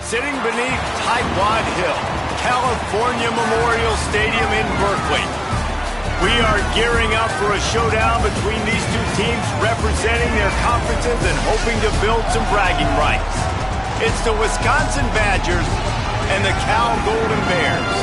Sitting beneath Tightwad Hill, California Memorial Stadium in Berkeley. We are gearing up for a showdown between these two teams representing their conferences and hoping to build some bragging rights. It's the Wisconsin Badgers and the Cal Golden Bears.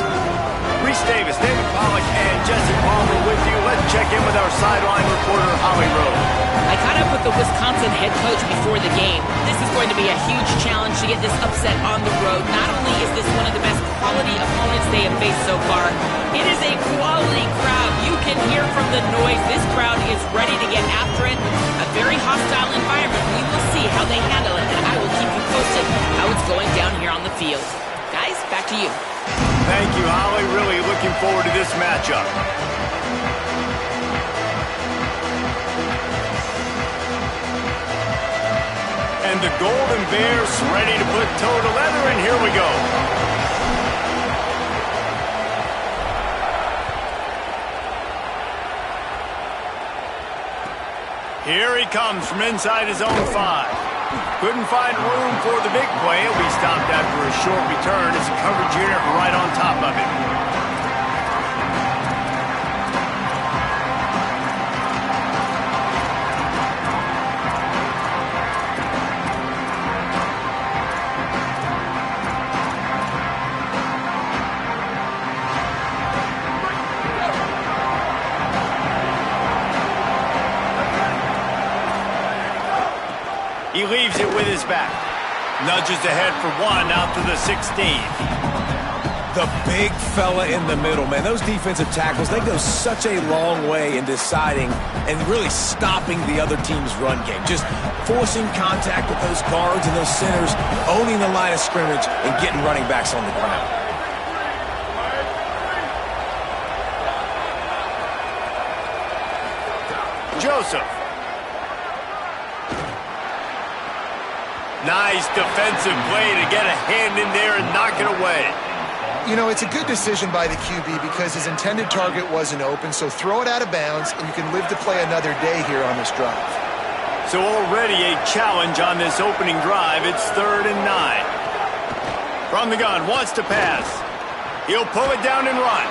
Reese Davis, David Pollack, and Jesse Palmer with you. Let's check in with our sideline reporter, Holly Rose. I caught up with the Wisconsin head coach before the game. This is going to be a huge challenge to get this upset on the road. Not only is this one of the best quality opponents they have faced so far, it is a quality crowd. You can hear from the noise. This crowd is ready to get after it. A very hostile environment. We will see how they handle it, and I will keep you posted how it's going down here on the field. Guys, back to you. Thank you, Holly. Really looking forward to this matchup. And the Golden Bears ready to put toe to leather, and here we go. Here he comes from inside his own 5. Couldn't find room for the big play. He'll be stopped after a short return. It's a coverage unit right on top of it. He leaves it with his back. Nudges ahead for 1 out to the 16. The big fella in the middle, man. Those defensive tackles, they go such a long way in deciding and really stopping the other team's run game. Just forcing contact with those guards and those centers, owning the line of scrimmage, and getting running backs on the ground. Joseph. Nice defensive play to get a hand in there and knock it away. You know, it's a good decision by the QB because his intended target wasn't open, so throw it out of bounds, and you can live to play another day here on this drive. So already a challenge on this opening drive. It's 3rd and 9. From the gun, wants to pass. He'll pull it down and run.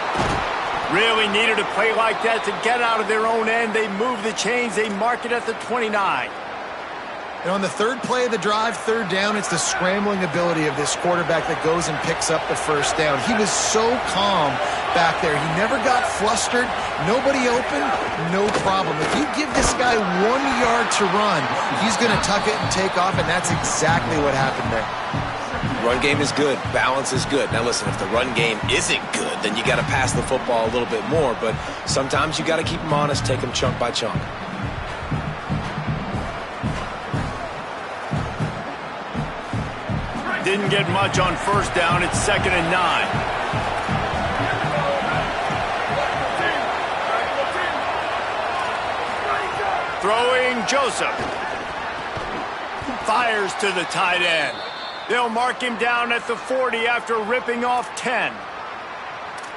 Really needed a play like that to get out of their own end. They move the chains. They mark it at the 29. And on the 3rd play of the drive, 3rd down, it's the scrambling ability of this quarterback that goes and picks up the 1st down. He was so calm back there. He never got flustered. Nobody open, no problem. If you give this guy 1 yard to run, he's going to tuck it and take off, and that's exactly what happened there. Run game is good. Balance is good. Now listen, if the run game isn't good, then you got to pass the football a little bit more. But sometimes you got to keep them honest, take them chunk by chunk. Didn't get much on 1st down. It's 2nd and 9. Throwing Joseph. Fires to the tight end. They'll mark him down at the 40 after ripping off 10.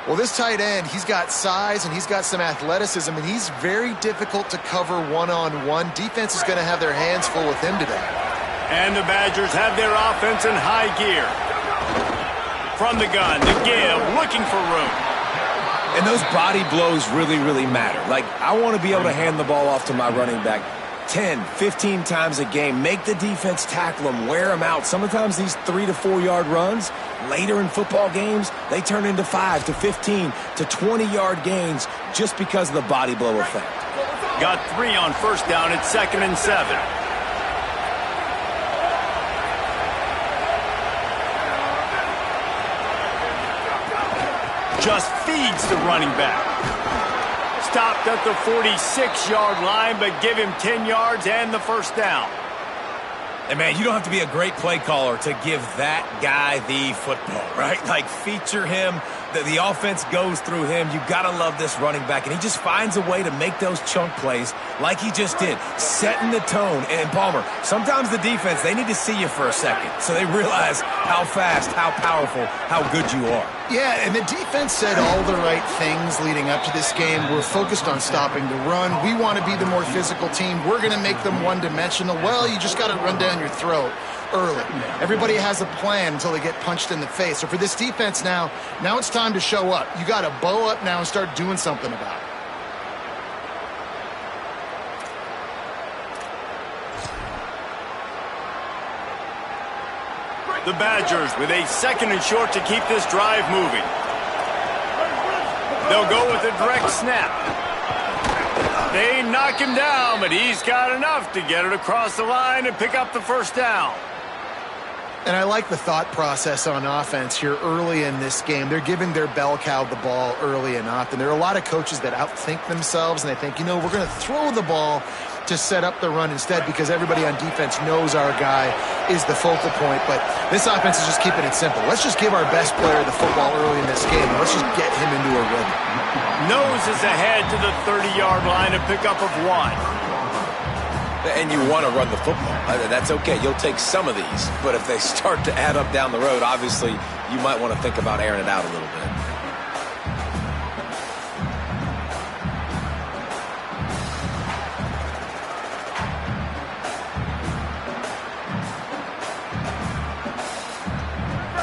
Well, this tight end, he's got size and he's got some athleticism, and he's very difficult to cover one-on-one. Defense is going to have their hands full with him today. And the Badgers have their offense in high gear. From the gun, the give, looking for room. And those body blows really, really matter. Like, I want to be able to hand the ball off to my running back 10, 15 times a game. Make the defense tackle them, wear them out. Sometimes these 3 to 4 yard runs, later in football games, they turn into 5 to 15 to 20 yard gains just because of the body blow effect. Got 3 on 1st down at 2nd and 7. Just feeds the running back. Stopped at the 46-yard line, but give him 10 yards and the 1st down. And, man, you don't have to be a great play caller to give that guy the football, right? Like, feature him. The offense goes through him. You got to love this running back. And he just finds a way to make those chunk plays like he just did, setting the tone. And, Palmer, sometimes the defense, they need to see you for a second so they realize how fast, how powerful, how good you are. Yeah, and the defense said all the right things leading up to this game. We're focused on stopping the run. We want to be the more physical team. We're going to make them one-dimensional. Well, you just got to run down your throat. early. Everybody has a plan until they get punched in the face. So for this defense now it's time to show up. You got to bow up now and start doing something about it. The Badgers with a 2nd and short to keep this drive moving. They'll go with a direct snap. They knock him down, but he's got enough to get it across the line and pick up the first down. And I like the thought process on offense here early in this game. They're giving their bell cow the ball early and often. There are a lot of coaches that outthink themselves, and they think, you know, we're going to throw the ball to set up the run instead because everybody on defense knows our guy is the focal point. But this offense is just keeping it simple. Let's just give our best player the football early in this game, and let's just get him into a rhythm. Noses ahead to the 30-yard line, a pickup of 1. And you want to run the football. That's okay. You'll take some of these. But if they start to add up down the road, obviously you might want to think about airing it out a little bit.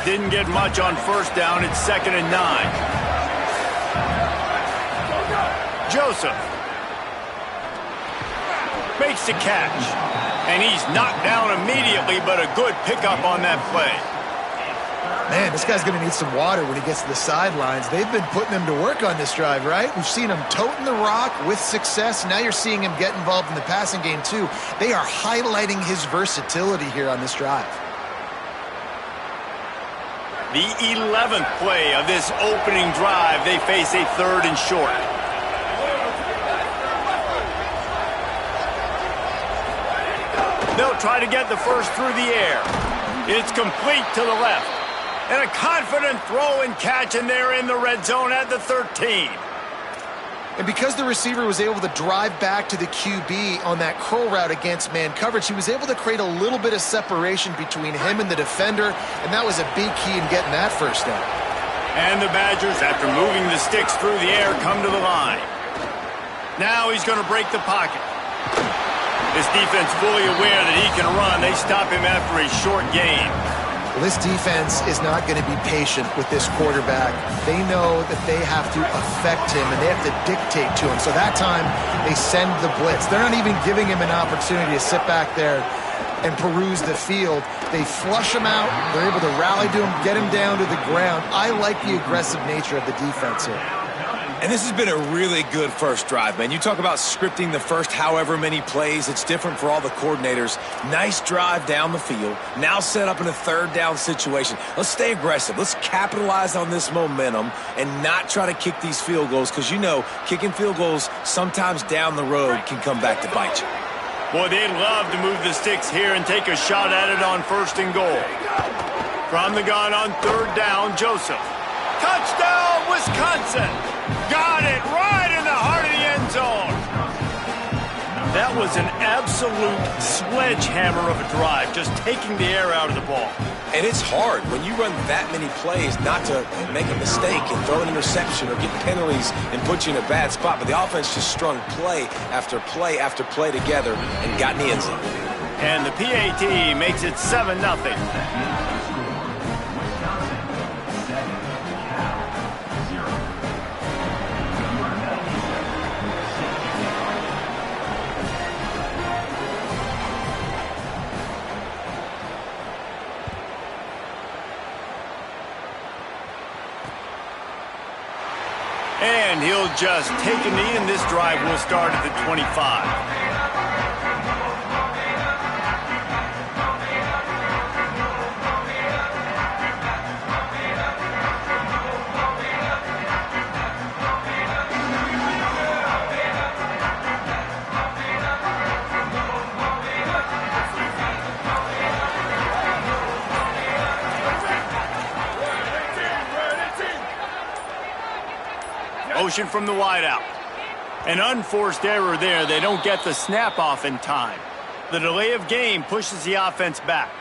Didn't get much on first down. It's 2nd and 9. Joseph makes the catch, and he's knocked down immediately, but a good pickup on that play. Man, this guy's going to need some water when he gets to the sidelines. They've been putting him to work on this drive, right? We've seen him toting the rock with success. Now you're seeing him get involved in the passing game, too. They are highlighting his versatility here on this drive. The 11th play of this opening drive, they face a 3rd and short. They'll try to get the first through the air. It's complete to the left. And a confident throw and catch, and they're in the red zone at the 13. And because the receiver was able to drive back to the QB on that curl route against man coverage, he was able to create a little bit of separation between him and the defender, and that was a big key in getting that first down. And the Badgers, after moving the sticks through the air, come to the line. Now he's going to break the pocket. This defense fully aware that he can run. They stop him after a short gain. Well, this defense is not going to be patient with this quarterback. They know that they have to affect him, and they have to dictate to him. So that time, they send the blitz. They're not even giving him an opportunity to sit back there and peruse the field. They flush him out. They're able to rally to him, get him down to the ground. I like the aggressive nature of the defense here. And this has been a really good first drive, man. You talk about scripting the first however many plays. It's different for all the coordinators. Nice drive down the field. Now set up in a 3rd down situation. Let's stay aggressive. Let's capitalize on this momentum and not try to kick these field goals because, you know, kicking field goals sometimes down the road can come back to bite you. Boy, they'd love to move the sticks here and take a shot at it on 1st and goal. From the gun on 3rd down, Joseph. Touchdown, Wisconsin! Got it right in the heart of the end zone. That was an absolute sledgehammer of a drive, just taking the air out of the ball. And it's hard when you run that many plays not to make a mistake and throw an interception or get penalties and put you in a bad spot. But the offense just strung play after play after play together and got in the end zone. And the PAT makes it 7-0. And he'll just take a knee, and this drive will start at the 25. Motion from the wideout. An unforced error there. They don't get the snap off in time. The delay of game pushes the offense back.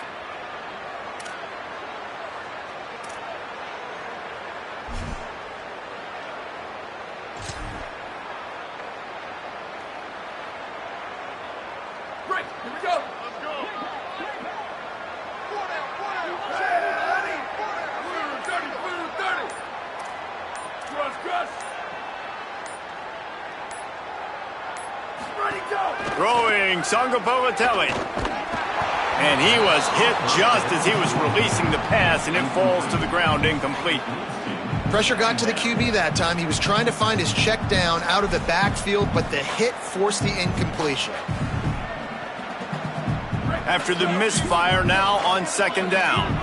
Throwing Sangapolatelli. And he was hit just as he was releasing the pass, and it falls to the ground incomplete. Pressure got to the QB that time. He was trying to find his check down out of the backfield, but the hit forced the incompletion. After the misfire, now on second down.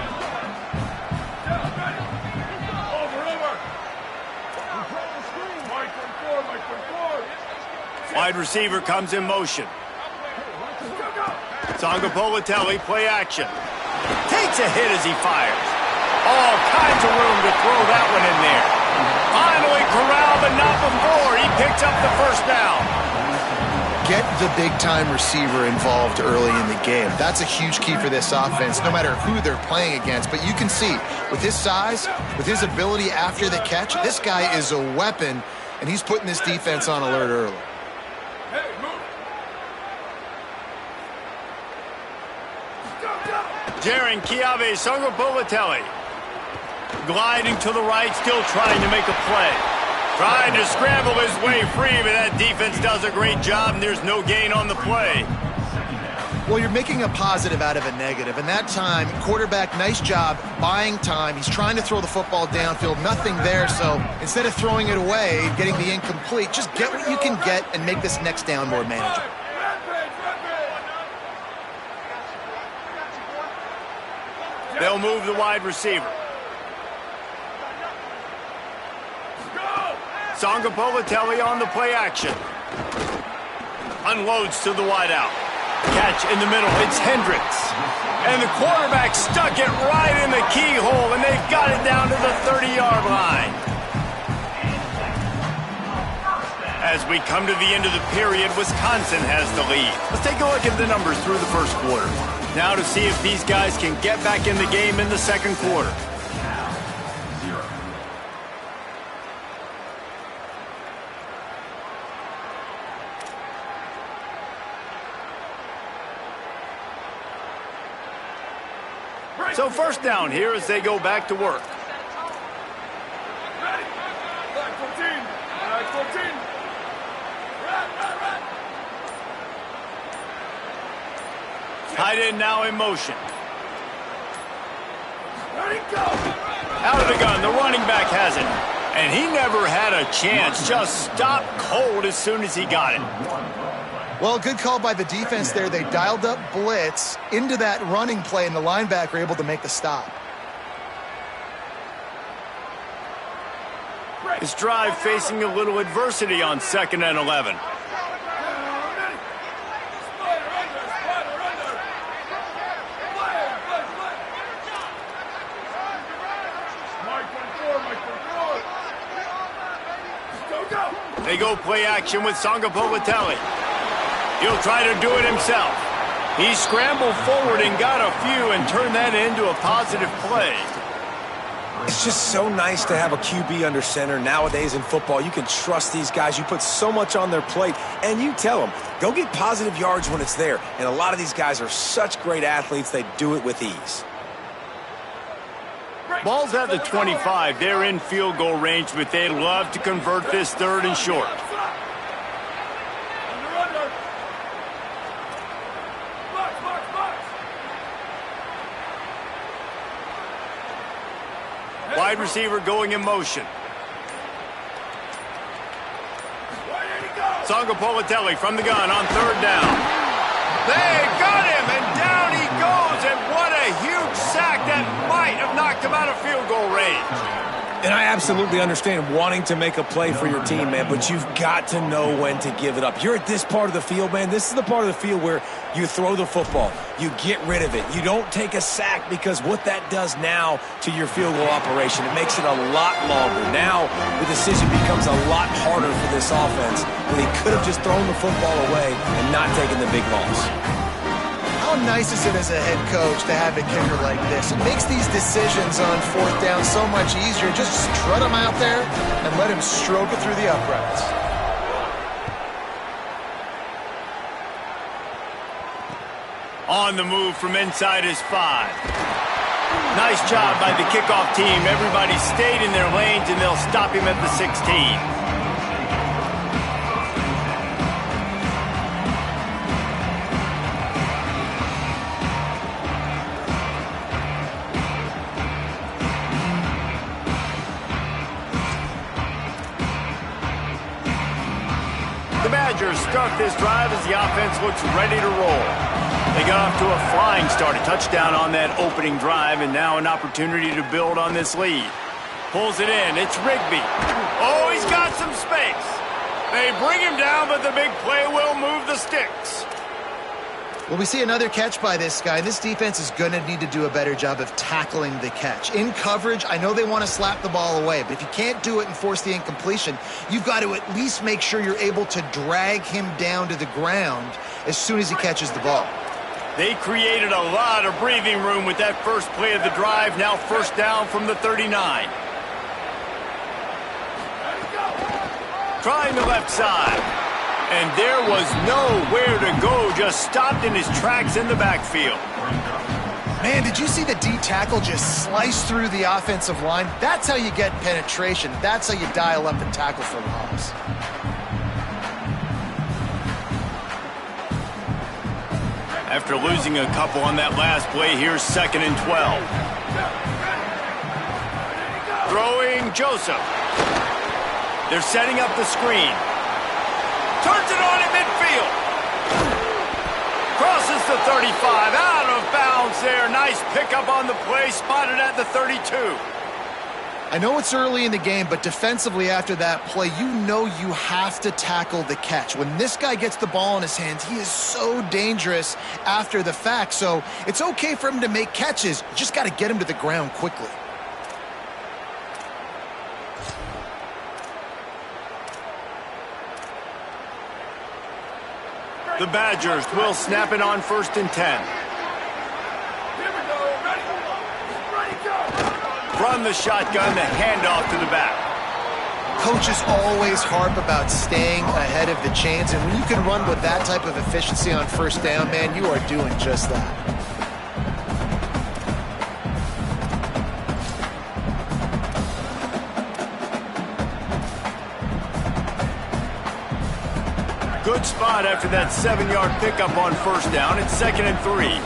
Wide receiver comes in motion. Sangapolatelli, play action. Takes a hit as he fires. All kinds of room to throw that one in there. Finally corralled, but not before. He picks up the first down. Get the big-time receiver involved early in the game. That's a huge key for this offense, no matter who they're playing against. But you can see, with his size, with his ability after the catch, this guy is a weapon, and he's putting this defense on alert early. Jaron Kiave Sangapolatelli. Gliding to the right, still trying to make a play. Trying to scramble his way free, but that defense does a great job, and there's no gain on the play. Well, you're making a positive out of a negative, and that time, quarterback, nice job buying time. He's trying to throw the football downfield, nothing there, so instead of throwing it away, getting the incomplete, just get what you can get and make this next down more manageable. They'll move the wide receiver. Sangapolatelli on the play action. Unloads to the wideout. Catch in the middle. It's Hendricks. And the quarterback stuck it right in the keyhole, and they've got it down to the 30-yard line. As we come to the end of the period, Wisconsin has the lead. Let's take a look at the numbers through the first quarter. Now to see if these guys can get back in the game in the second quarter. So first down here as they go back to work. Tight end now in motion. Out of the gun, the running back has it. And he never had a chance, just stopped cold as soon as he got it. Well, good call by the defense there. They dialed up blitz into that running play, and the linebacker able to make the stop. His drive facing a little adversity on 2nd and 11. They go play action with Sangapolatelli. He'll try to do it himself. He scrambled forward and got a few and turned that into a positive play. It's just so nice to have a QB under center. Nowadays in football, you can trust these guys. You put so much on their plate, and you tell them, go get positive yards when it's there. And a lot of these guys are such great athletes, they do it with ease. Ball's at the 25. They're in field goal range, but they'd love to convert this 3rd and short. Wide receiver going in motion. Sangapolatelli from the gun on 3rd down. They got him, and down he goes, and what a huge sack that might have knocked him out of field goal range. And I absolutely understand wanting to make a play for your team, man, but you've got to know when to give it up. You're at this part of the field, man. This is the part of the field where you throw the football. You get rid of it. You don't take a sack, because what that does now to your field goal operation, it makes it a lot longer. Now the decision becomes a lot harder for this offense when he could have just thrown the football away and not taken the big loss. How nice is it as a head coach to have a kicker like this? It makes these decisions on 4th down so much easier. Just strut him out there and let him stroke it through the uprights. On the move from inside his 5. Nice job by the kickoff team. Everybody stayed in their lanes, and they'll stop him at the 16. The Badgers start this drive as the offense looks ready to roll. They got off to a flying start, a touchdown on that opening drive, and now an opportunity to build on this lead. Pulls it in. It's Rigby. Oh, he's got some space. They bring him down, but the big play will move the sticks. Well, we see another catch by this guy. This defense is going to need to do a better job of tackling the catch. In coverage, I know they want to slap the ball away, but if you can't do it and force the incompletion, you've got to at least make sure you're able to drag him down to the ground as soon as he catches the ball. They created a lot of breathing room with that first play of the drive. Now first down from the 39. Trying the left side. And there was nowhere to go, just stopped in his tracks in the backfield. Man, did you see the D tackle just slice through the offensive line? That's how you get penetration. That's how you dial up the tackle for loss. After losing a couple on that last play, here's 2nd and 12. Throwing Joseph. They're setting up the screen. Turns it on in midfield. Crosses the 35. Out of bounds there. Nice pickup on the play. Spotted at the 32. I know it's early in the game, but defensively after that play, you know you have to tackle the catch. When this guy gets the ball in his hands, he is so dangerous after the fact. So it's okay for him to make catches. You just got to get him to the ground quickly. The Badgers will snap it on 1st and 10. From the shotgun, the handoff to the back. Coaches always harp about staying ahead of the chains, and when you can run with that type of efficiency on 1st down, man, you are doing just that. Good spot after that 7-yard pickup on 1st down. It's 2nd and 3.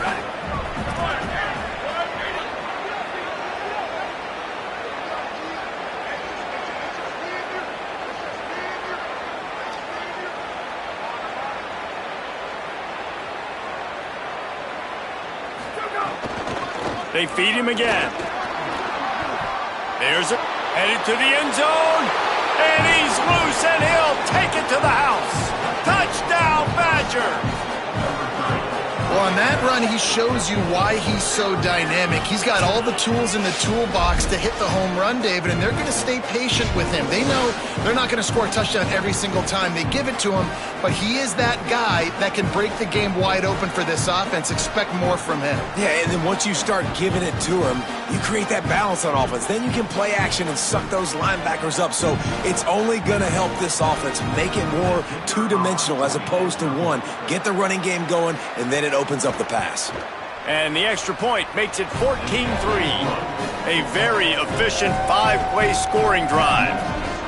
They feed him again. There's it. Headed to the end zone. And he's loose, and he'll take it to the house. Touchdown, Badger! Well, on that run, he shows you why he's so dynamic. He's got all the tools in the toolbox to hit the home run, David, and they're going to stay patient with him. They know they're not going to score a touchdown every single time they give it to him, but he is that guy that can break the game wide open for this offense. Expect more from him. Yeah, and then once you start giving it to him, you create that balance on offense. Then you can play action and suck those linebackers up. So it's only going to help this offense make it more two-dimensional as opposed to one. Get the running game going, and then it opens up the pass. And the extra point makes it 14-3. A very efficient 5-play scoring drive.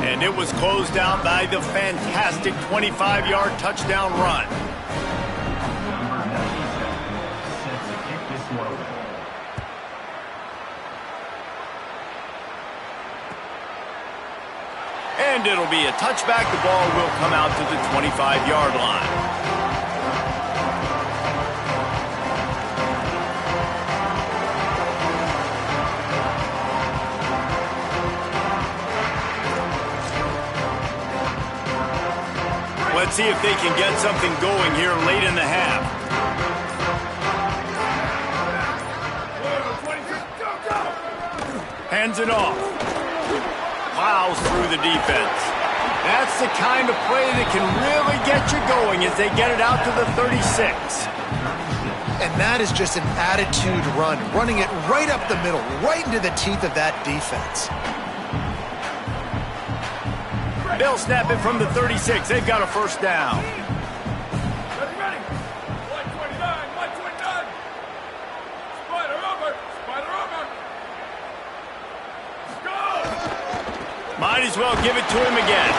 And it was closed out by the fantastic 25-yard touchdown run. And it'll be a touchback. The ball will come out to the 25-yard line. Let's see if they can get something going here late in the half. Hands it off. Plows through the defense. That's the kind of play that can really get you going as they get it out to the 36. And that is just an attitude run, running it right up the middle, right into the teeth of that defense. They'll snap it from the 36. They've got a first down. Ready. 129. Spider over. as well give it to him again.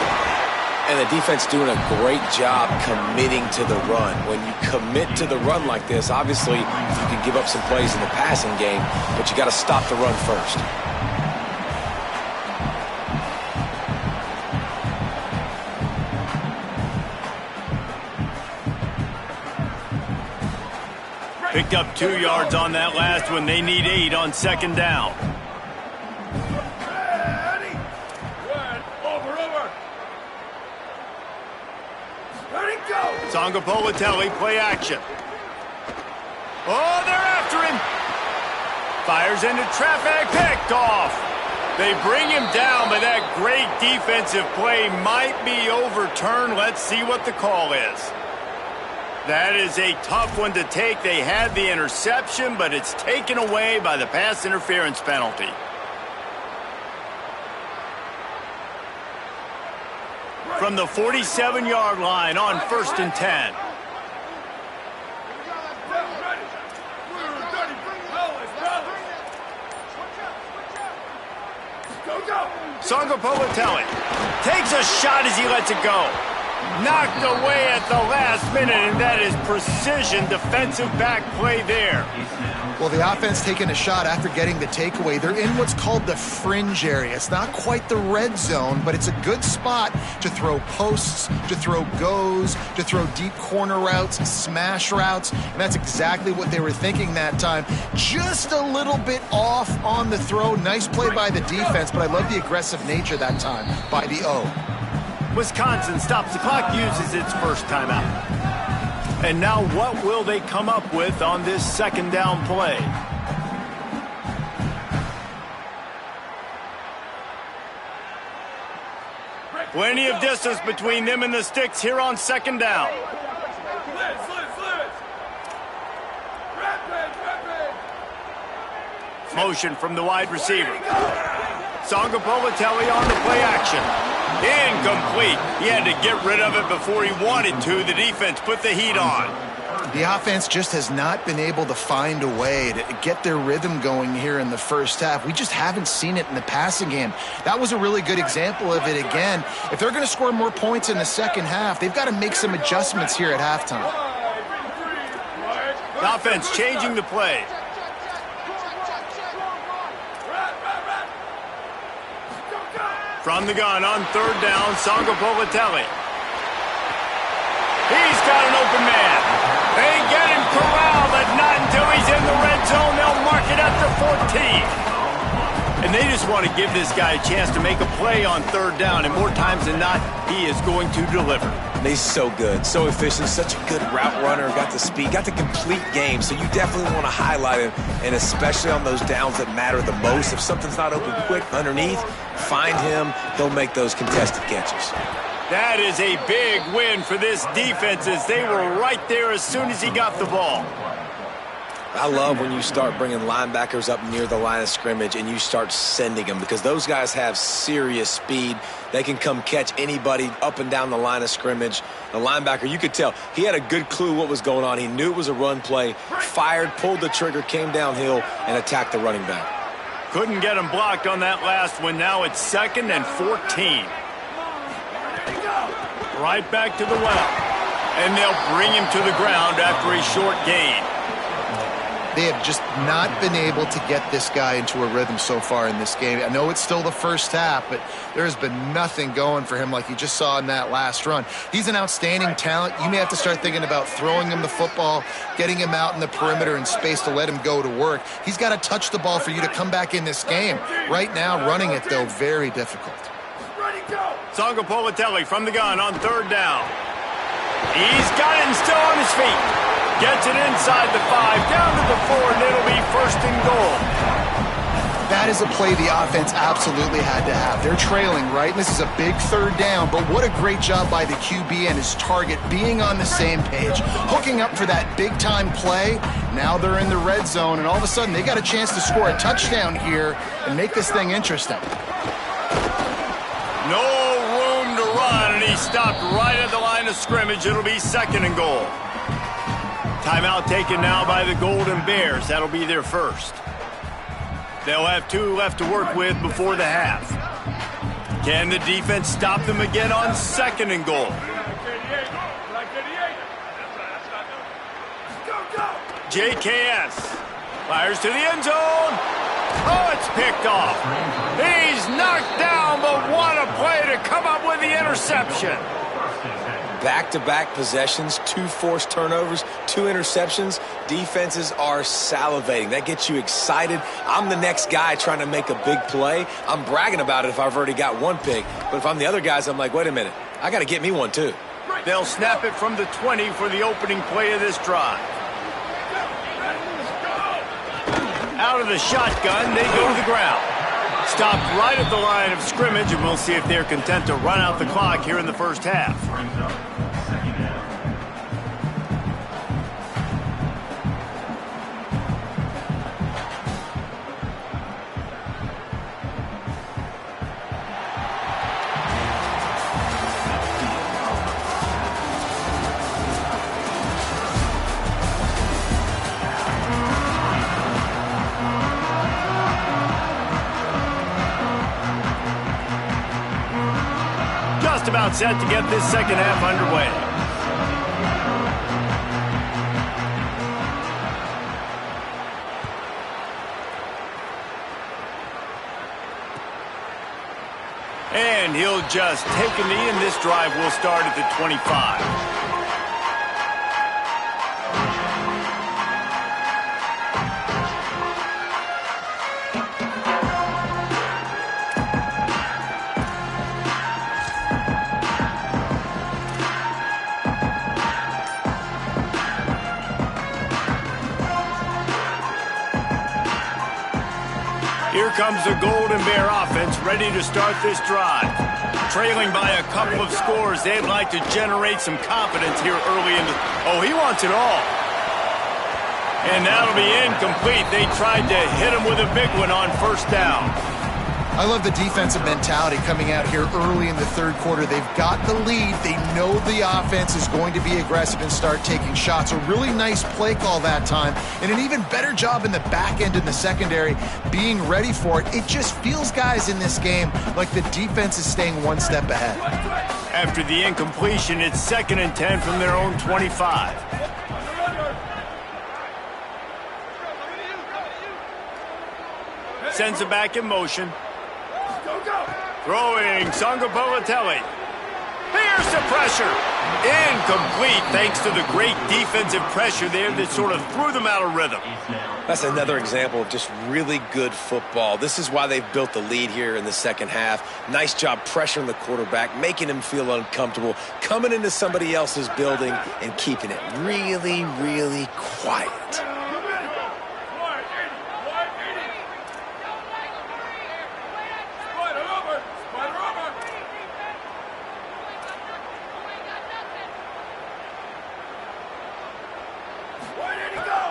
And the defense doing a great job committing to the run. When you commit to the run like this, obviously you can give up some plays in the passing game, but you got to stop the run first. Picked up 2 yards on that last one. They need 8 on second down. Ready? Good. Over. Ready, go. Songa Politelli, play action. Oh, they're after him. Fires into traffic, picked off. They bring him down, but that great defensive play might be overturned. Let's see what the call is. That is a tough one to take. They had the interception, but it's taken away by the pass interference penalty. From the 47-yard line on 1st and 10. Songa Politelli takes a shot as he lets it go. Knocked away at the last minute, and that is precision defensive back play there. Well, the offense taking a shot after getting the takeaway. They're in what's called the fringe area. It's not quite the red zone, but it's a good spot to throw posts, to throw goes, to throw deep corner routes, smash routes, and that's exactly what they were thinking that time. Just a little bit off on the throw. Nice play by the defense, but I love the aggressive nature that time by the O. Wisconsin stops the clock, uses its first timeout. And now what will they come up with on this second down play? Plenty of distance between them and the sticks here on second down. Motion from the wide receiver. Songa Politelli on the play action. Incomplete. He had to get rid of it before he wanted to. The defense put the heat on. The offense just has not been able to find a way to get their rhythm going here in the first half. We just haven't seen it in the passing game. That was a really good example of it again. If they're going to score more points in the second half, they've got to make some adjustments here at halftime. The offense changing the play. From the gun on third down, Songa Politelli. He's got an open man. They get him corralled, but not until he's in the red zone. They'll mark it at the 14. And they just want to give this guy a chance to make a play on third down, and more times than not, he is going to deliver. He's so good, so efficient, such a good route runner, got the speed, got the complete game, so you definitely want to highlight him, and especially on those downs that matter the most. If something's not open quick underneath, find him, he'll make those contested catches. That is a big win for this defense as they were right there as soon as he got the ball. I love when you start bringing linebackers up near the line of scrimmage and you start sending them, because those guys have serious speed. They can come catch anybody up and down the line of scrimmage. The linebacker, you could tell, he had a good clue what was going on. He knew it was a run play, fired, pulled the trigger, came downhill, and attacked the running back. Couldn't get him blocked on that last one. Now it's 2nd and 14. Right back to the well. And they'll bring him to the ground after a short gain. They have just not been able to get this guy into a rhythm so far in this game. I know it's still the first half, but there's been nothing going for him like you just saw in that last run. He's an outstanding talent. You may have to start thinking about throwing him the football, getting him out in the perimeter and space to let him go to work. He's got to touch the ball for you to come back in this game. Right now, running it, though, very difficult. Songa Politelli from the gun on third down. He's got it and still on his feet. Gets it inside the 5, down to the 4, and it'll be 1st and goal. That is a play the offense absolutely had to have. They're trailing, right? This is a big third down, but what a great job by the QB and his target being on the same page, hooking up for that big-time play. Now they're in the red zone, and all of a sudden they got a chance to score a touchdown here and make this thing interesting. No room to run, and he stopped right at the line of scrimmage. It'll be 2nd and goal. Timeout taken now by the Golden Bears. That'll be their first. They'll have 2 left to work with before the half. Can the defense stop them again on 2nd and goal? JKS fires to the end zone. Oh, it's picked off. He's knocked down, but what a play to come up with the interception. Back-to-back possessions, 2 forced turnovers, 2 interceptions. Defenses are salivating. That gets you excited. I'm the next guy trying to make a big play. I'm bragging about it if I've already got 1 pick. But if I'm the other guys, I'm like, wait a minute. I got to get me 1 too. They'll snap it from the 20 for the opening play of this drive. Out of the shotgun, they go to the ground. Stopped right at the line of scrimmage, and we'll see if they're content to run out the clock here in the first half. About set to get this second half underway. And he'll just take a knee, and this drive will start at the 25. Here comes the Golden Bear offense, ready to start this drive. Trailing by a couple of scores, they'd like to generate some confidence here early in the... Oh, he wants it all. And that'll be incomplete. They tried to hit him with a big one on 1st down. I love the defensive mentality coming out here early in the 3rd quarter. They've got the lead. They know the offense is going to be aggressive and start taking shots. A really nice play call that time, and an even better job in the back end in the secondary being ready for it. It just feels, guys, in this game like the defense is staying 1 step ahead. After the incompletion, it's 2nd and 10 from their own 25. Sends it back in motion. Throwing Sangapolatelli. Here's the pressure. Incomplete thanks to the great defensive pressure there that sort of threw them out of rhythm. That's another example of just really good football. This is why they've built the lead here in the second half. Nice job pressuring the quarterback, making him feel uncomfortable, coming into somebody else's building and keeping it really, really quiet.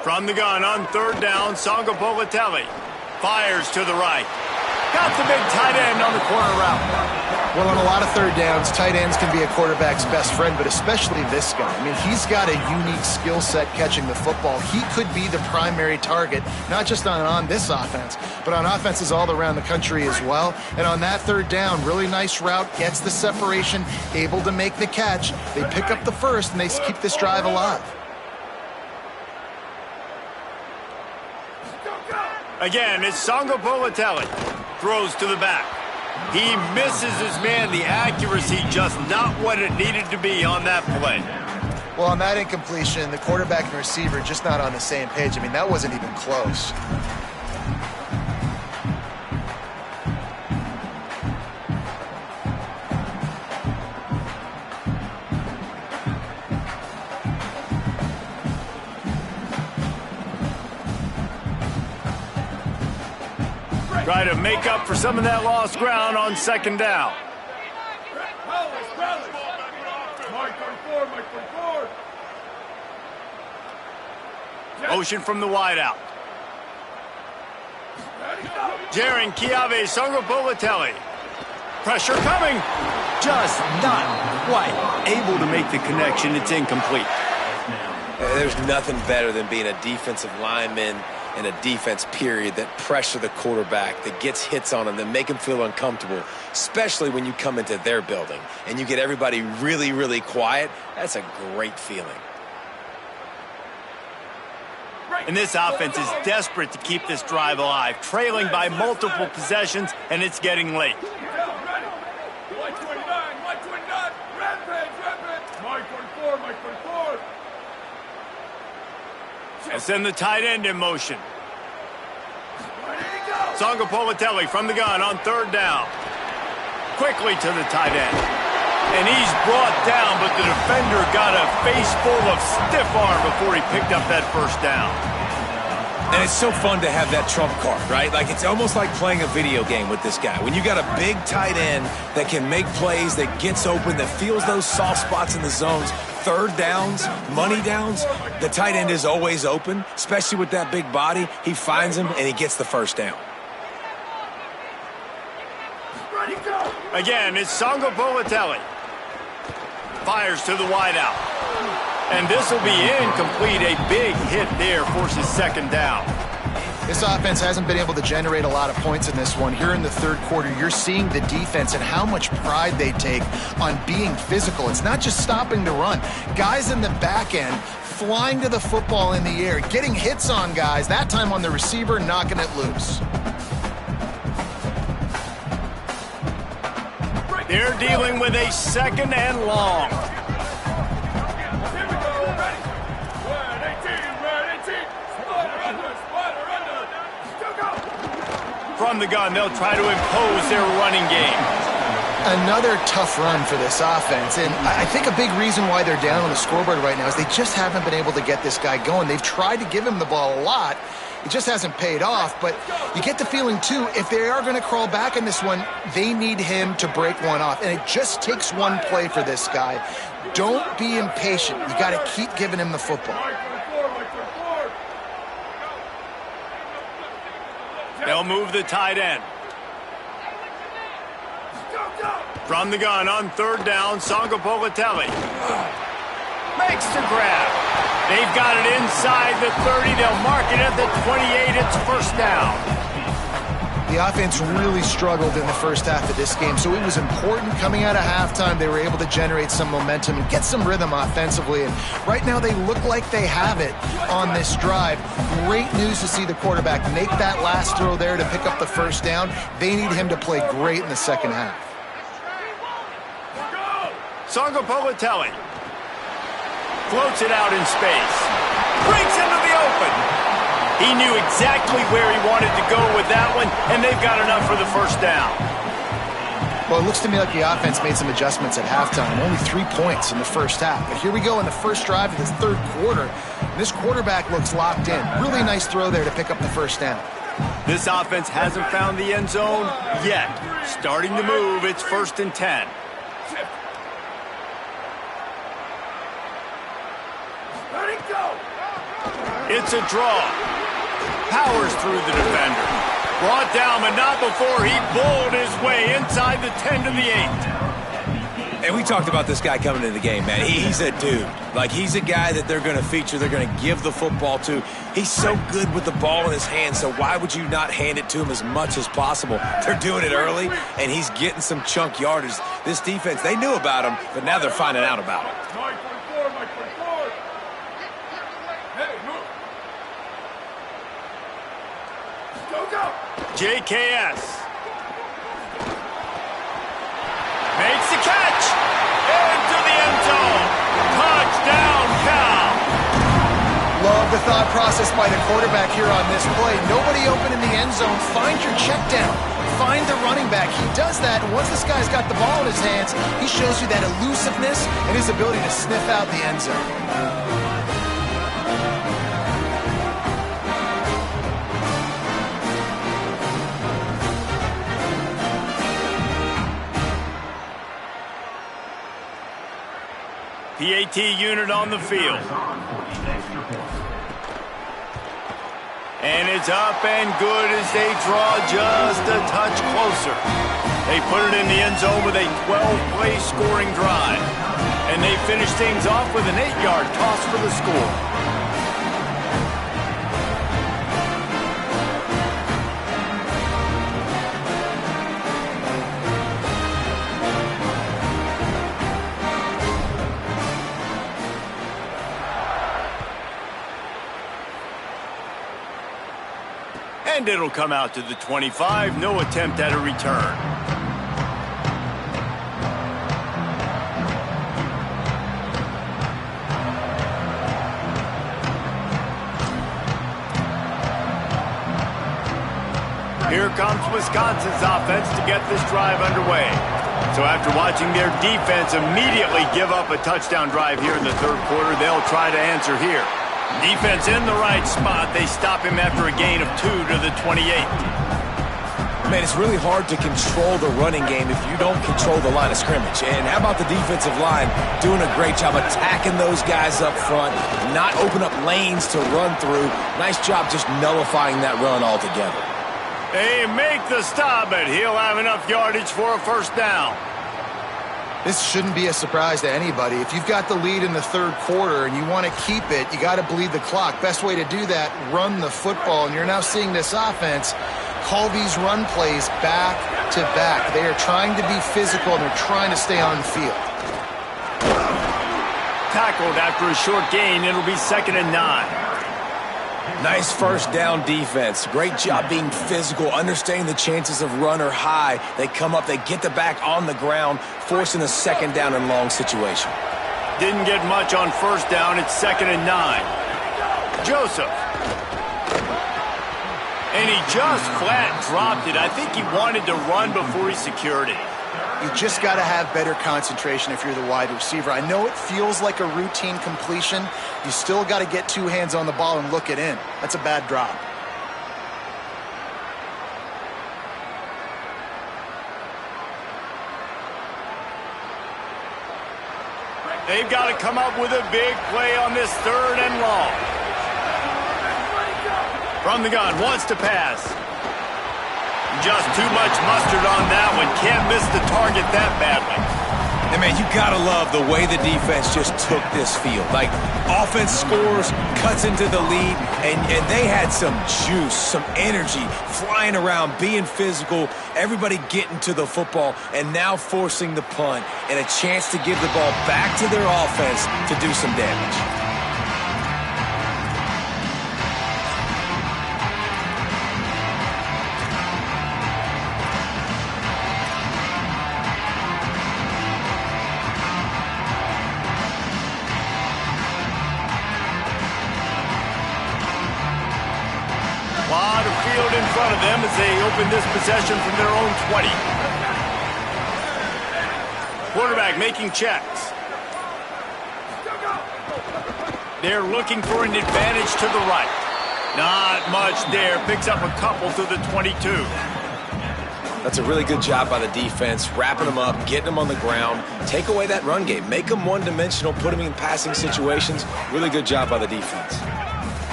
From the gun on 3rd down, Sangapolatelli fires to the right. Got the big tight end on the corner route. Well, on a lot of 3rd downs, tight ends can be a quarterback's best friend, but especially this guy. I mean, he's got a unique skill set catching the football. He could be the primary target, not just on this offense, but on offenses all around the country as well. And on that 3rd down, really nice route, gets the separation, able to make the catch. They pick up the first, and they keep this drive alive. Again, it's Sangapolatelli. Throws to the back. He misses his man. The accuracy just not what it needed to be on that play. Well, on that incompletion, the quarterback and receiver just not on the same page. I mean, that wasn't even close. Try to make up for some of that lost ground on 2nd down. Motion from the wideout. Jaron Kiave Sangapolatelli. Pressure coming. Just not quite able to make the connection. It's incomplete. There's nothing better than being a defensive lineman and a defense, period, that pressure the quarterback, that gets hits on him, that make him feel uncomfortable, especially when you come into their building and you get everybody really, really quiet. That's a great feeling. And this offense is desperate to keep this drive alive, trailing by multiple possessions, and it's getting late. And send the tight end in motion. Songapolatelli from the gun on third down. Quickly to the tight end. And he's brought down, but the defender got a face full of stiff arm before he picked up that first down. And it's so fun to have that trump card, right? Like, it's almost like playing a video game with this guy. When you got a big tight end that can make plays, that gets open, that feels those soft spots in the zones, third downs, money downs, the tight end is always open, especially with that big body. He finds him, and he gets the first down. Again, it's Songapolatelli. Fires to the wideout. And this will be incomplete. A big hit there forces second down. This offense hasn't been able to generate a lot of points in this one. Here in the third quarter, you're seeing the defense and how much pride they take on being physical. It's not just stopping the run. Guys in the back end flying to the football in the air, getting hits on guys, that time on the receiver, knocking it loose. They're dealing with a second and long. From the gun, they'll try to impose their running game. Another tough run for this offense, and I think a big reason why they're down on the scoreboard right now is they just haven't been able to get this guy going. They've tried to give him the ball a lot. It just hasn't paid off, but you get the feeling, too, if they are going to crawl back in this one, they need him to break one off, and it just takes one play for this guy. Don't be impatient. You got to keep giving him the football. They'll move the tight end. From the gun on third down, Songapolatelli makes the grab. They've got it inside the 30. They'll mark it at the 28. It's first down. The offense really struggled in the first half of this game, so it was important coming out of halftime. They were able to generate some momentum and get some rhythm offensively, and right now they look like they have it on this drive. Great news to see the quarterback make that last throw there to pick up the first down. They need him to play great in the second half. Songapolatelli floats it out in space. Breaks into the open. He knew exactly where he wanted to go with that one, and they've got enough for the first down. Well, it looks to me like the offense made some adjustments at halftime. Only 3 points in the first half. But here we go in the first drive of this third quarter. This quarterback looks locked in. Really nice throw there to pick up the first down. This offense hasn't found the end zone yet. Starting to move, it's 1st and 10. Let it go! It's a draw. Powers through the defender. Brought down, but not before he bowled his way inside the 10 to the 8. And we talked about this guy coming into the game, man. He's a dude. Like, he's a guy that they're going to feature, they're going to give the football to. He's so good with the ball in his hands, so why would you not hand it to him as much as possible? They're doing it early, and he's getting some chunk yardage. This defense, they knew about him, but now they're finding out about him. JKS makes the catch into the end zone. Touchdown, Cal. Love the thought process by the quarterback here on this play. Nobody open in the end zone. Find your check down. Find the running back. He does that, and once this guy's got the ball in his hands, he shows you that elusiveness and his ability to sniff out the end zone. PAT unit on the field. And it's up and good as they draw just a touch closer. They put it in the end zone with a 12-play scoring drive. And they finish things off with an 8-yard toss for the score. And it'll come out to the 25. No attempt at a return. Here comes Wisconsin's offense to get this drive underway. So after watching their defense immediately give up a touchdown drive here in the third quarter, they'll try to answer here. Defense in the right spot. They stop him after a gain of 2 to the 28. Man, it's really hard to control the running game if you don't control the line of scrimmage. And how about the defensive line doing a great job attacking those guys up front, not open up lanes to run through. Nice job just nullifying that run altogether. They make the stop, but he'll have enough yardage for a first down. This shouldn't be a surprise to anybody. If you've got the lead in the third quarter and you want to keep it, you got to bleed the clock. Best way to do that, run the football. And you're now seeing this offense call these run plays back to back. They are trying to be physical, and they're trying to stay on the field. Tackled after a short gain. It'll be 2nd and 9. Nice first down defense. Great job being physical, understanding the chances of run are high. They come up, they get the back on the ground, forcing a 2nd down and long situation. Didn't get much on first down. It's 2nd and 9. Joseph. And he just flat dropped it. I think he wanted to run before he secured it. You just got to have better concentration if you're the wide receiver. I know it feels like a routine completion. You still got to get 2 hands on the ball and look it in. That's a bad drop. They've got to come up with a big play on this 3rd and long. From the gun, wants to pass. Just too much mustard on that one. Can't miss the target that badly. And, man, you got to love the way the defense just took this field. Like, offense scores, cuts into the lead, and they had some juice, some energy, flying around, being physical, everybody getting to the football, and now forcing the punt and a chance to give the ball back to their offense to do some damage. In front of them as they open this possession from their own 20. Quarterback making checks. They're looking for an advantage to the right. Not much there. Picks up a couple to the 22. That's a really good job by the defense, wrapping them up, getting them on the ground. Take away that run game. Make them one-dimensional, put them in passing situations. Really good job by the defense.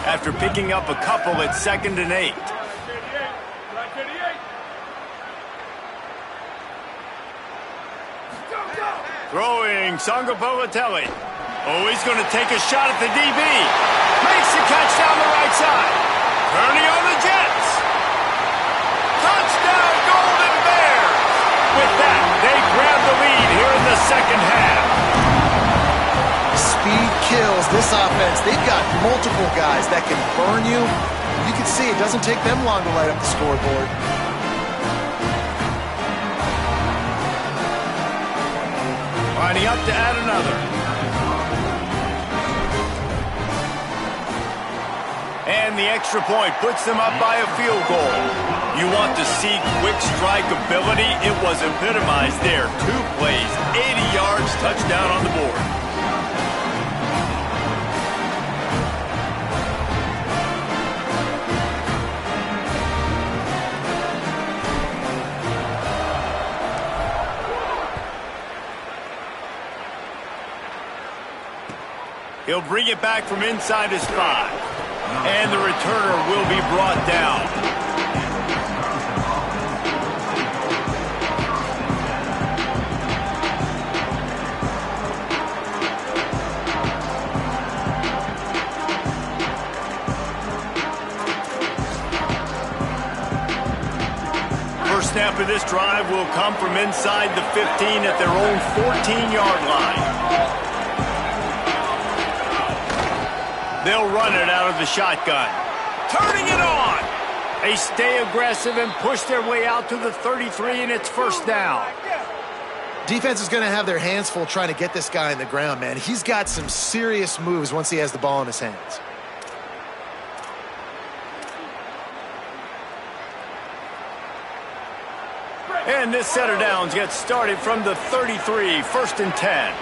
After picking up a couple at 2nd and 8. Throwing Sangapovatelli. Oh, he's going to take a shot at the DB. Makes the catch down the right side. Turning on the Jets. Touchdown, Golden Bears. With that, they grab the lead here in the 2nd half. Speed kills. This offense, they've got multiple guys that can burn you. You can see it doesn't take them long to light up the scoreboard. Lining up to add another. And the extra point puts them up by a field goal. You want to see quick strike ability? It was epitomized there. 2 plays, 80 yards, touchdown on the board. He'll bring it back from inside his 5. And the returner will be brought down. First snap of this drive will come from inside the 15 at their own 14-yard line. They'll run it out of the shotgun. Turning it on. They stay aggressive and push their way out to the 33, and it's first down. Defense is going to have their hands full trying to get this guy in the ground, man. He's got some serious moves once he has the ball in his hands. And this set of downs gets started from the 33, first and 10.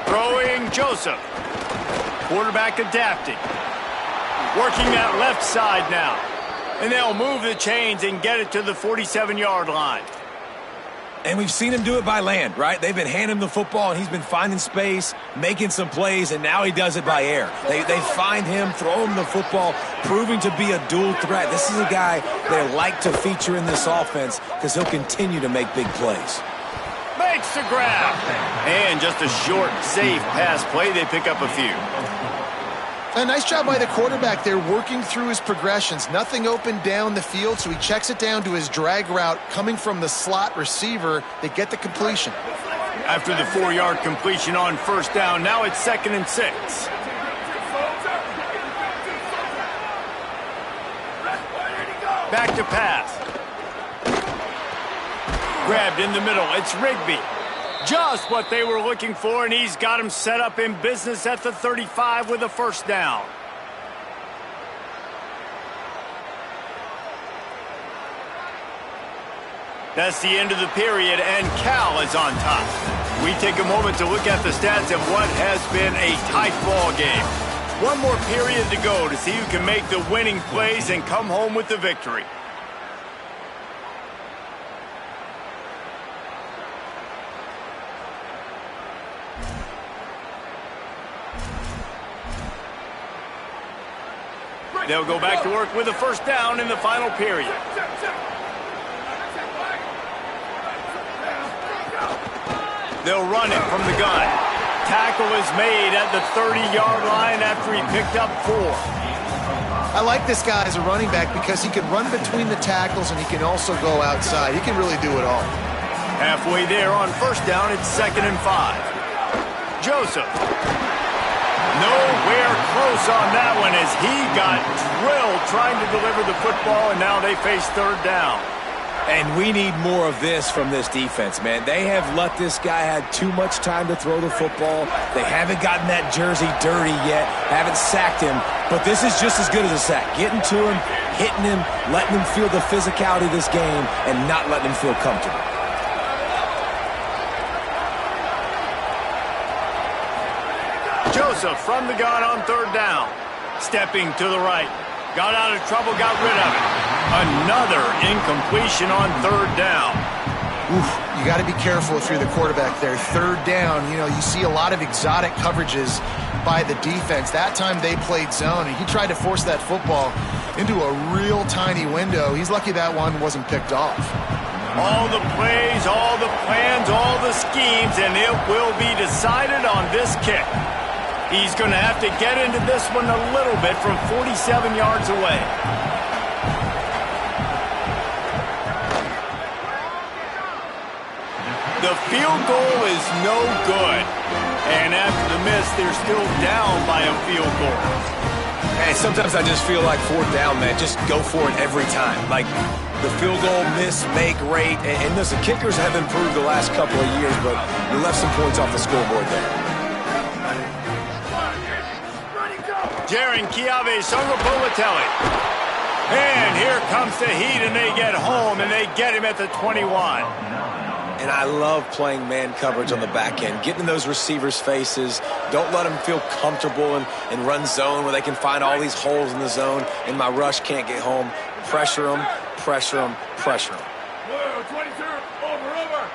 Throwing Joseph. Quarterback adapting. Working that left side now. And they'll move the chains and get it to the 47-yard line. And we've seen him do it by land, right? They've been handing him the football, and he's been finding space, making some plays, and now he does it by air. They find him, throw him the football, proving to be a dual threat. This is a guy they like to feature in this offense because he'll continue to make big plays. Makes the grab. And just a short, safe pass play. They pick up a few. A nice job by the quarterback there working through his progressions. Nothing open down the field, so he checks it down to his drag route coming from the slot receiver. They get the completion. After the 4-yard completion on first down, now it's 2nd and 6. Back to pass. Grabbed in the middle. It's Rigby. Just what they were looking for, and he's got him set up in business at the 35 with a first down. That's the end of the period, and Cal is on top. We take a moment to look at the stats of what has been a tight ball game. One more period to go to see who can make the winning plays and come home with the victory. They'll go back to work with a first down in the final period. They'll run it from the gun. Tackle is made at the 30-yard line after he picked up 4. I like this guy as a running back because he can run between the tackles and he can also go outside. He can really do it all. Halfway there on first down, it's 2nd and 5. Joseph. Nowhere close on that one as he got drilled trying to deliver the football, and now they face third down. And we need more of this from this defense, man. They have let this guy have too much time to throw the football. They haven't gotten that jersey dirty yet, haven't sacked him, but this is just as good as a sack. Getting to him, hitting him, letting him feel the physicality of this game, and not letting him feel comfortable. Joseph from the gun on third down. Stepping to the right. Got out of trouble, got rid of it. Another incompletion on third down. Oof, you got to be careful if you're the quarterback there. Third down, you see a lot of exotic coverages by the defense. That time they played zone, and he tried to force that football into a real tiny window. He's lucky that one wasn't picked off. All the plays, all the plans, all the schemes, and it will be decided on this kick. He's going to have to get into this one a little bit from 47 yards away. The field goal is no good. And after the miss, they're still down by a field goal. Hey, sometimes I just feel like fourth down, man. Just go for it every time. Like the field goal, miss, make rate. And listen, kickers have improved the last couple of years, but you left some points off the scoreboard there. Jaron Kiave Songapolatelli. And here comes the heat, and they get home, and they get him at the 21. And I love playing man coverage on the back end, getting in those receivers' faces. Don't let them feel comfortable and run zone where they can find all these holes in the zone, and my rush can't get home. Pressure them, pressure them, pressure them. 22, over.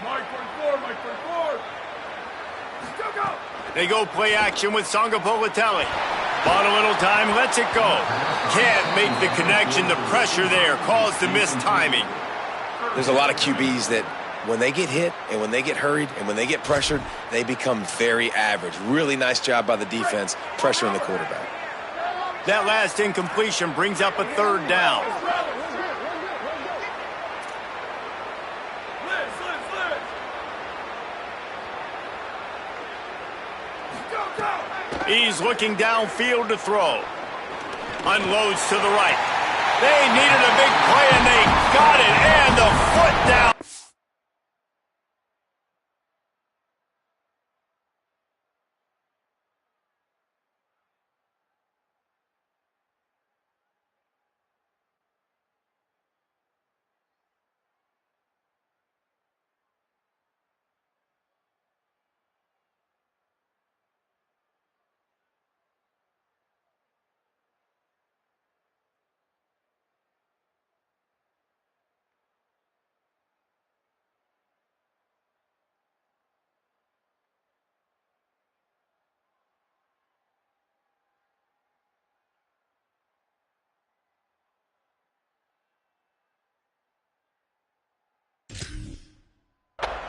Mike 24, Mike 24. Go. They go play action with Songapolatelli. Bought a little time, lets it go. Can't make the connection. The pressure there caused the missed timing. There's a lot of QBs that when they get hit and when they get hurried and when they get pressured, they become very average. Really nice job by the defense pressuring the quarterback. That last incompletion brings up a third down. He's looking downfield to throw. Unloads to the right. They needed a big play, and they got it, and the foot down.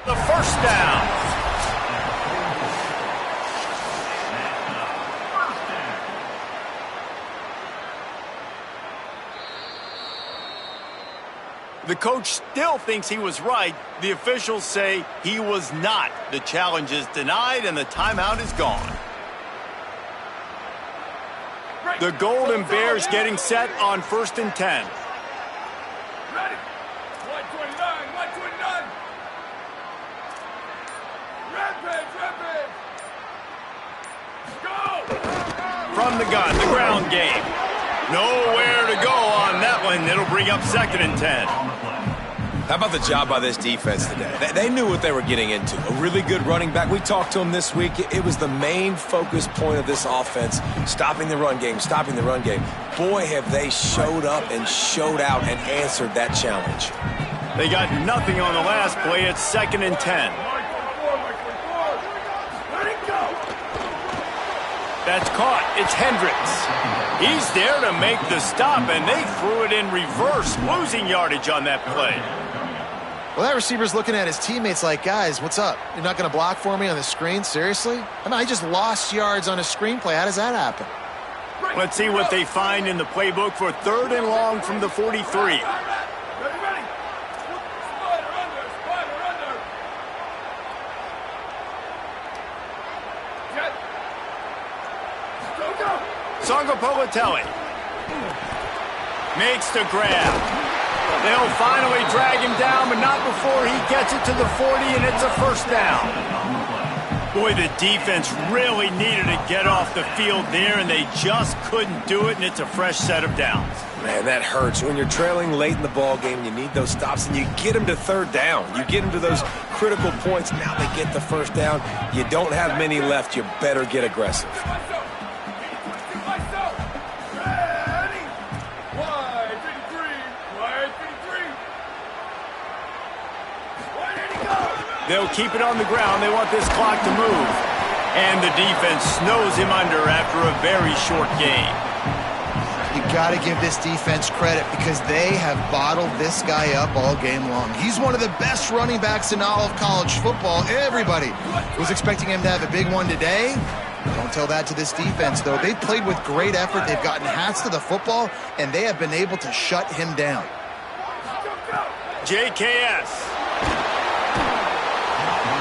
The first down. The coach still thinks he was right. The officials say he was not. The challenge is denied and the timeout is gone. The Golden Bears getting set on 1st and 10. Ready. 129, 129. Rampage, rampage. Go. From the gun, the ground game. Nowhere to go on that one. It'll bring up 2nd and 10. How about the job by this defense today? They knew what they were getting into. A really good running back. We talked to him this week. It was the main focus point of this offense, stopping the run game, stopping the run game. Boy, have they showed up and showed out and answered that challenge. They got nothing on the last play. It's 2nd and 10. Let it go. That's caught. It's Hendricks. He's there to make the stop, and they threw it in reverse, losing yardage on that play. Well, that receiver's looking at his teammates like, guys, what's up? You're not going to block for me on the screen? Seriously? I mean, I just lost yards on a screenplay. How does that happen? Let's see what they find in the playbook for 3rd and long from the 43. Ready, ready. Spider under, spider under. Jet. Go, go. Sangopolitelli makes the grab. They'll finally drag him down, but not before he gets it to the 40, and it's a 1st down. Boy, the defense really needed to get off the field there, and they just couldn't do it, and it's a fresh set of downs. Man, that hurts. When you're trailing late in the ball game, you need those stops, and you get them to 3rd down. You get them to those critical points. Now they get the 1st down. You don't have many left. You better get aggressive. They'll keep it on the ground. They want this clock to move. And the defense snows him under after a very short game. You got to give this defense credit because they have bottled this guy up all game long. He's one of the best running backs in all of college football. Everybody was expecting him to have a big one today. Don't tell that to this defense, though. They've played with great effort. They've gotten hats to the football, and they have been able to shut him down. JKS.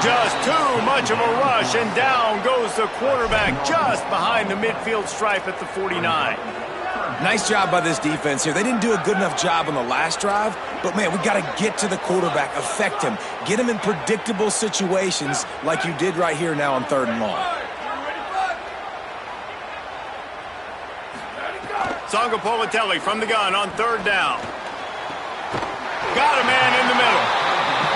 Just too much of a rush, and down goes the quarterback just behind the midfield stripe at the 49. Nice job by this defense here. They didn't do a good enough job on the last drive, but, man, we got to get to the quarterback, affect him, get him in predictable situations like you did right here now on 3rd and long. Sangopolitelli from the gun on 3rd down. Got a man in the middle.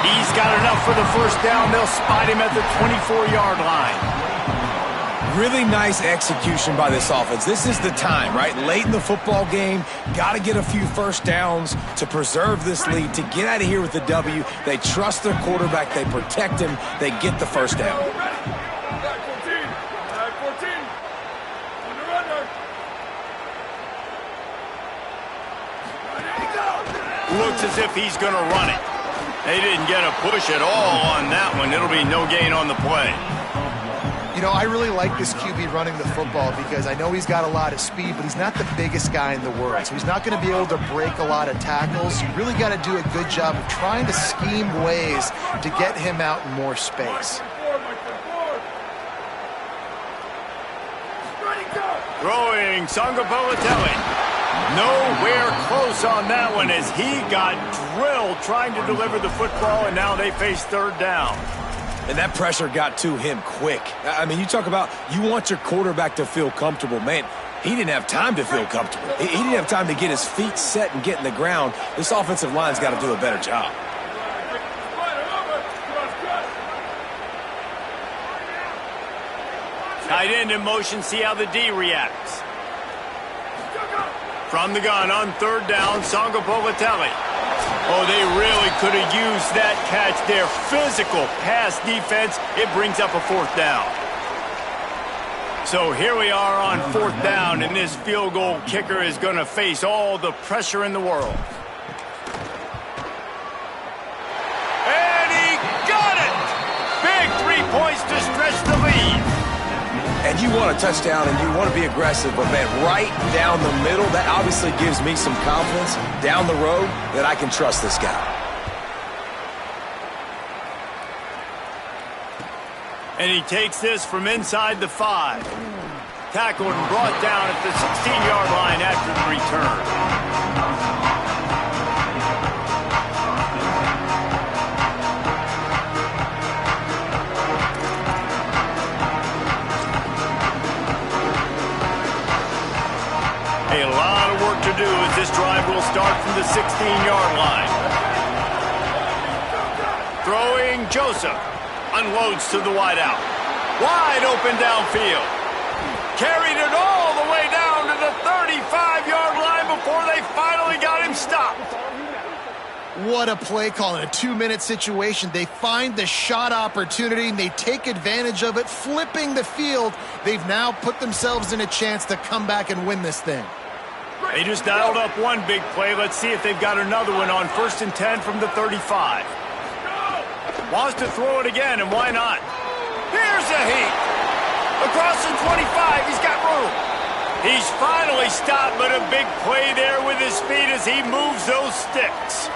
He's got enough for the 1st down. They'll spot him at the 24-yard line. Really nice execution by this offense. This is the time, right? Late in the football game, got to get a few 1st downs to preserve this lead, to get out of here with the W. They trust their quarterback. They protect him. They get the 1st down. Looks as if he's going to run it. They didn't get a push at all on that one. It'll be no gain on the play. You know, I really like this QB running the football because I know he's got a lot of speed, but he's not the biggest guy in the world. So he's not going to be able to break a lot of tackles. You really got to do a good job of trying to scheme ways to get him out in more space. Throwing Sangopolitelli. Nowhere close on that one as he got drilled trying to deliver the football, and now they face third down. And that pressure got to him quick. I mean, you talk about you want your quarterback to feel comfortable. Man, he didn't have time to feel comfortable. He didn't have time to get his feet set and get in the ground. This offensive line's got to do a better job. Tight end in motion, see how the D reacts. From the gun on third down, Songo Politelli. Oh, they really could have used that catch there. Physical pass defense, it brings up a fourth down. So here we are on fourth down, and this field goal kicker is going to face all the pressure in the world. And he got it! Big 3 points to stretch the lead. And you want a touchdown and you want to be aggressive, but man, right down the middle, that obviously gives me some confidence down the road that I can trust this guy. And he takes this from inside the 5. Tackled and brought down at the 16-yard line after the return. A lot of work to do as this drive will start from the 16-yard line. Throwing Joseph. Unloads to the wideout. Wide open downfield. Carried it all the way down to the 35-yard line before they finally got him stopped. What a play call in a 2-minute situation. They find the shot opportunity, and they take advantage of it, flipping the field. They've now put themselves in a chance to come back and win this thing. They just dialed up one big play. Let's see if they've got another one on 1st and 10 from the 35. Wants to throw it again, and why not? Here's a heat. Across the 25, he's got room. He's finally stopped, but a big play there with his feet as he moves those sticks.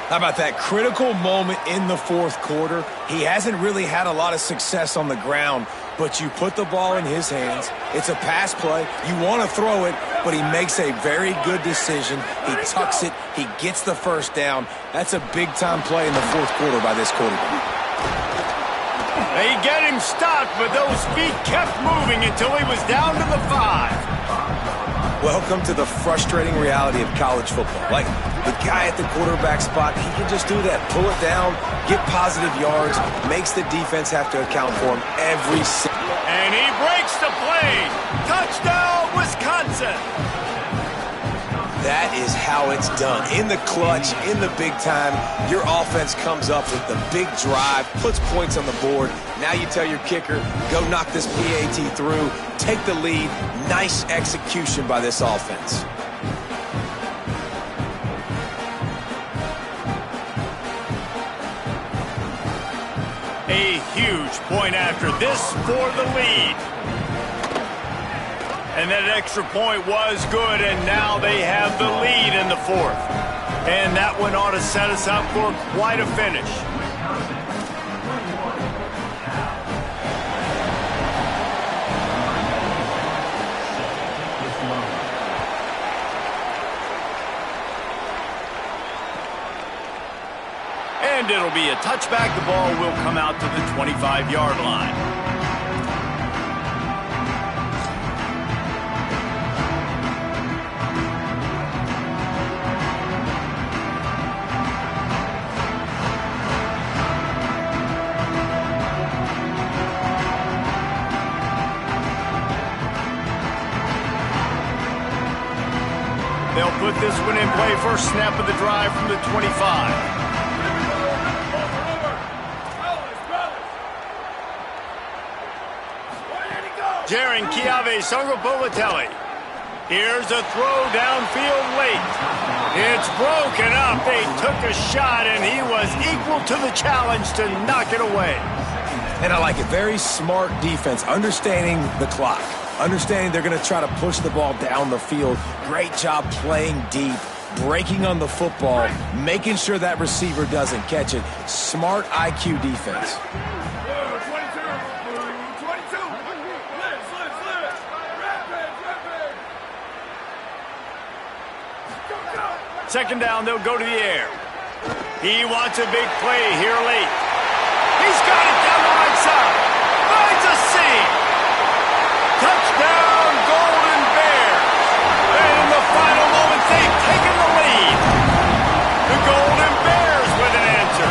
How about that critical moment in the fourth quarter? He hasn't really had a lot of success on the ground, but you put the ball in his hands. It's a pass play. You want to throw it, but he makes a very good decision. He tucks it. He gets the first down. That's a big-time play in the fourth quarter by this quarterback. They get him stopped, but those feet kept moving until he was down to the 5. Welcome to the frustrating reality of college football. Like, the guy at the quarterback spot, he can just do that. Pull it down, get positive yards, makes the defense have to account for him every single. And he breaks the play. Touchdown, Wisconsin. That is how it's done. In the clutch, in the big time, your offense comes up with the big drive, puts points on the board. Now you tell your kicker, go knock this PAT through, take the lead. Nice execution by this offense. A huge point after this for the lead. And that extra point was good, and now they have the lead in the fourth. And that one ought to set us up for quite a finish. And it'll be a touchback. The ball will come out to the 25-yard line. They'll put this one in play. First snap of the drive from the 25. Jaron Kiave Songo-Politelli. Here's a throw downfield late. It's broken up. They took a shot, and he was equal to the challenge to knock it away. And I like it. Very smart defense, understanding the clock, understanding they're going to try to push the ball down the field. Great job playing deep, breaking on the football, making sure that receiver doesn't catch it. Smart IQ defense. Second down, they'll go to the air. He wants a big play here late. He's got it down the right side. Finds a seam. Touchdown, Golden Bears. And in the final moments, they've taken the lead. The Golden Bears with an answer.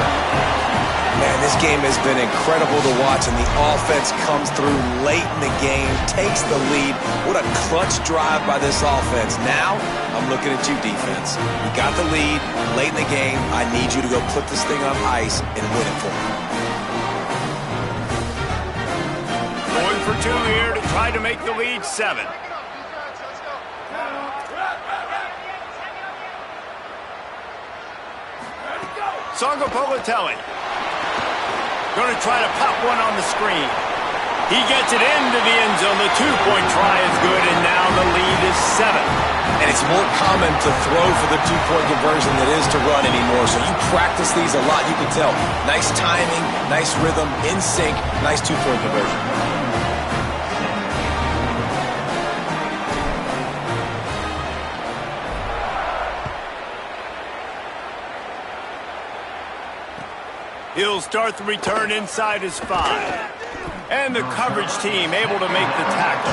Man, this game has been incredible to watch, and the offense comes through late in the game, takes the lead. What a clutch drive by this offense. Now, I'm looking at you, defense. You got the lead late in the game. I need you to go put this thing on ice and win it for me. Going for two here to try to make the lead 7. Sangopolitelli. Going to try to pop one on the screen. He gets it into the end zone. The 2-point try is good, and now the lead is 7. And it's more common to throw for the 2-point conversion than it is to run anymore. So you practice these a lot. You can tell. Nice timing, nice rhythm, in sync, nice 2-point conversion. He'll start the return inside his 5. And the coverage team able to make the tackle.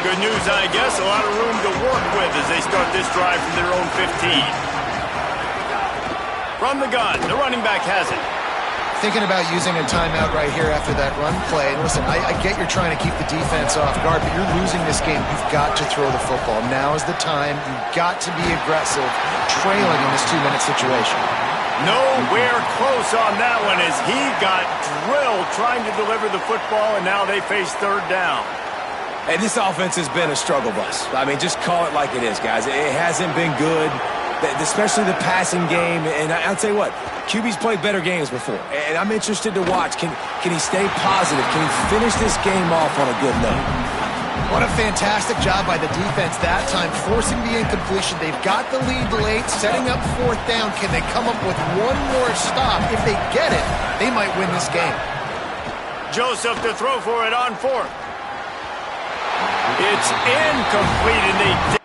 Good news, I guess. A lot of room to work with as they start this drive from their own 15. From the gun, the running back has it. Thinking about using a timeout right here after that run play. And listen, I get you're trying to keep the defense off guard, but you're losing this game. You've got to throw the football. Now is the time. You've got to be aggressive, trailing in this 2-minute situation. Nowhere close on that one as he got drilled trying to deliver the football, and now they face third down. And this offense has been a struggle bus. I mean, just call it like it is, guys. It hasn't been good, especially the passing game. And I'll tell you what, QB's played better games before. And I'm interested to watch. Can he stay positive? Can he finish this game off on a good note? What a fantastic job by the defense that time, forcing the incompletion. They've got the lead late, setting up fourth down. Can they come up with one more stop? If they get it, they might win this game. Joseph to throw for it on 4th. It's incomplete, and they